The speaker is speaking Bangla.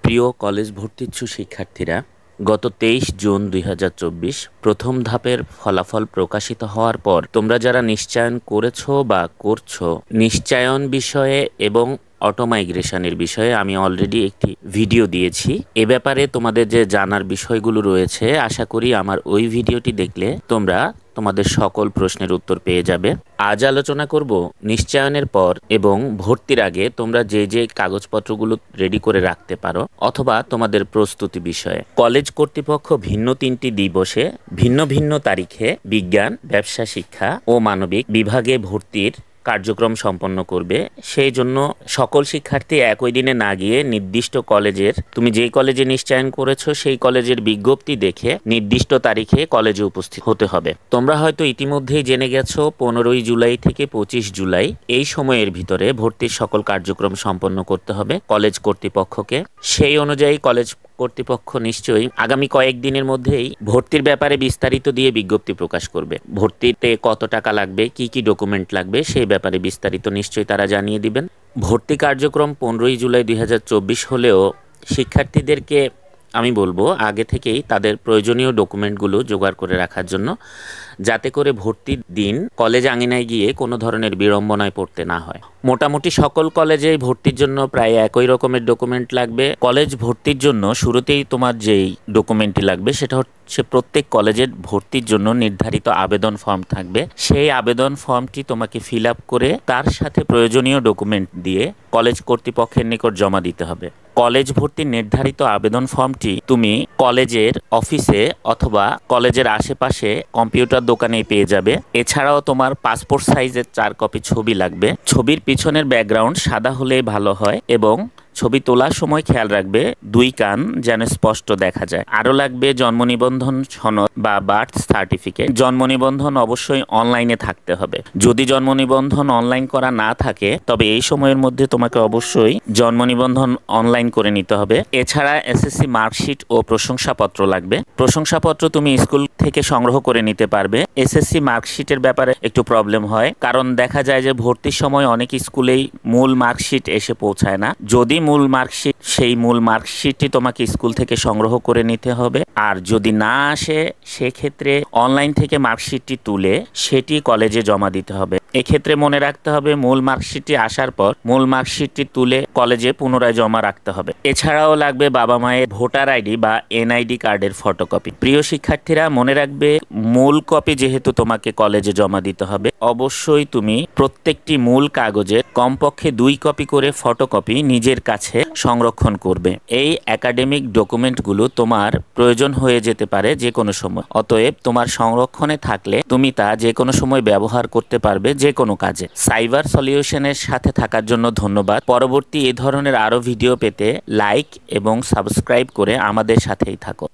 প্রিয় কলেজ ভর্তিচ্ছু শিক্ষার্থীরা, গত 23 জুন 2024 প্রথম ধাপের ফলাফল প্রকাশিত হওয়ার পর তোমরা যারা নিশ্চয়ন করেছো বা করছো, নিশ্চয়ন বিষয়ে এবং অটো মাইগ্রেশনের বিষয়ে আমি অলরেডি একটি ভিডিও দিয়েছি। এ ব্যাপারে তোমাদের যে জানার বিষয়গুলো রয়েছে, আশা করি আমার ওই ভিডিওটি দেখলে তোমরা তোমাদের সকল প্রশ্নের উত্তর পেয়ে যাবে। আজ আলোচনা করব নিশ্চয়নের পর এবং ভর্তির আগে তোমরা যে যে কাগজপত্রগুলো রেডি করে রাখতে পারো অথবা তোমাদের প্রস্তুতি বিষয়ে। কলেজ কর্তৃপক্ষ ভিন্ন 3টি দিবসে ভিন্ন ভিন্ন তারিখে বিজ্ঞান, ব্যবসা শিক্ষা ও মানবিক বিভাগে ভর্তির কার্যক্রম সম্পন্ন করবে। সেই জন্য সকল শিক্ষার্থী একই দিনে না গিয়ে নির্দিষ্ট কলেজের, তুমি যেই কলেজে নিশ্চয়ন করেছো সেই কলেজের বিজ্ঞপ্তি দেখে নির্দিষ্ট তারিখে কলেজে উপস্থিত হতে হবে। তোমরা হয়তো ইতিমধ্যেই জেনে গেছো 15 জুলাই থেকে 25 জুলাই এই সময়ের ভিতরে ভর্তির সকল কার্যক্রম সম্পন্ন করতে হবে কলেজ কর্তৃপক্ষকে। সেই অনুযায়ী কলেজ কর্তৃপক্ষ নিশ্চয়ই আগামী কয়েকদিনের মধ্যেই ভর্তির ব্যাপারে বিস্তারিত দিয়ে বিজ্ঞপ্তি প্রকাশ করবে। ভর্তিতে কত টাকা লাগবে, কি কি ডকুমেন্ট লাগবে, সেই ব্যাপারে বিস্তারিত নিশ্চয়ই তারা জানিয়ে দিবেন। ভর্তি কার্যক্রম 15 জুলাই 2024 হলেও শিক্ষার্থীদেরকে আমি বলবো আগে থেকেই তাদের প্রয়োজনীয় ডকুমেন্টগুলো জোগাড় করে রাখার জন্য, যাতে করে ভর্তির দিন কলেজ আঙিনায় গিয়ে কোনো ধরনের বিড়ম্বনায় পড়তে না হয়। মোটামুটি সকল কলেজেই ভর্তির জন্য প্রায় একই রকমের ডকুমেন্ট লাগবে। কলেজ ভর্তির জন্য শুরুতেই তোমার যেই ডকুমেন্টটি লাগবে সেটা হচ্ছে প্রত্যেক কলেজের ভর্তির জন্য নির্ধারিত আবেদন ফর্ম থাকবে। সেই আবেদন ফর্মটি তোমাকে ফিল আপ করে তার সাথে প্রয়োজনীয় ডকুমেন্ট দিয়ে কলেজ কর্তৃপক্ষের নিকট জমা দিতে হবে। কলেজ ভর্তির নির্ধারিত আবেদন ফর্মটি তুমি কলেজের অফিসে অথবা কলেজের আশেপাশে কম্পিউটার দোকানেই পেয়ে যাবে। এছাড়াও তোমার পাসপোর্ট সাইজের 4 কপি ছবি লাগবে। ছবির পিছনের ব্যাকগ্রাউন্ড সাদা হলেই ভালো হয় এবং ছবি তোলার সময় খেয়াল রাখবে 2 কান যেন স্পষ্ট দেখা যায়। আরও লাগবে জন্ম নিবন্ধন সনদ বা বার্থ সার্টিফিকেট। জন্ম নিবন্ধন অবশ্যই অনলাইনে থাকতে হবে। যদি জন্ম নিবন্ধন অনলাইন করা না থাকে তবে এই সময়ের মধ্যে তোমাকে অবশ্যই জন্ম নিবন্ধন অনলাইন করে নিতে হবে। এছাড়া এসএসসি মার্কশিট ও প্রশংসাপত্র লাগবে। প্রশংসাপত্র তুমি স্কুল থেকে সংগ্রহ করে নিতে পারবে। এসএসসি মার্কশিটের ব্যাপারে একটু প্রবলেম হয়, কারণ দেখা যায় যে ভর্তির সময় অনেক স্কুলেই মূল মার্কশিট এসে পৌঁছায় না। যদি মূল মার্কশিট, সেই মূল মার্কশিটটি তোমাকে স্কুল থেকে সংগ্রহ করে নিতে হবে। আর যদি না আসে সেক্ষেত্রে অনলাইন থেকে মার্কশিটটি তুলে সেটি কলেজে জমা দিতে হবে। এক্ষেত্রে মনে রাখতে হবে মূল মার্কশিটটি আসার পর মূল মার্কশিটটি তুলে কলেজে পুনরায় জমা রাখতে হবে। এছাড়াও লাগবে বাবা মায়ের ভোটার আইডি বা এনআইডি কার্ডের ফটোকপি। প্রিয় শিক্ষার্থীরা, মনে রাখবে মূল কপি যেহেতু তোমাকে কলেজে জমা দিতে হবে, অবশ্যই তুমি প্রত্যেকটি মূল কাগজের কমপক্ষে 2 কপি করে ফটোকপি নিজের কাছে সংরক্ষণ করবে। এই একাডেমিক ডকুমেন্টগুলো তোমার প্রয়োজন হয়ে যেতে পারে যে কোনো সময়, অতএব তোমার সংরক্ষণে থাকলে তুমি তা যে কোনো সময় ব্যবহার করতে পারবে যে কোনো কাজে। সাইবার সলিউশনের সাথে থাকার জন্য ধন্যবাদ। পরবর্তী এ ধরনের আরও ভিডিও পেতে লাইক এবং সাবস্ক্রাইব করে আমাদের সাথেই থাকো।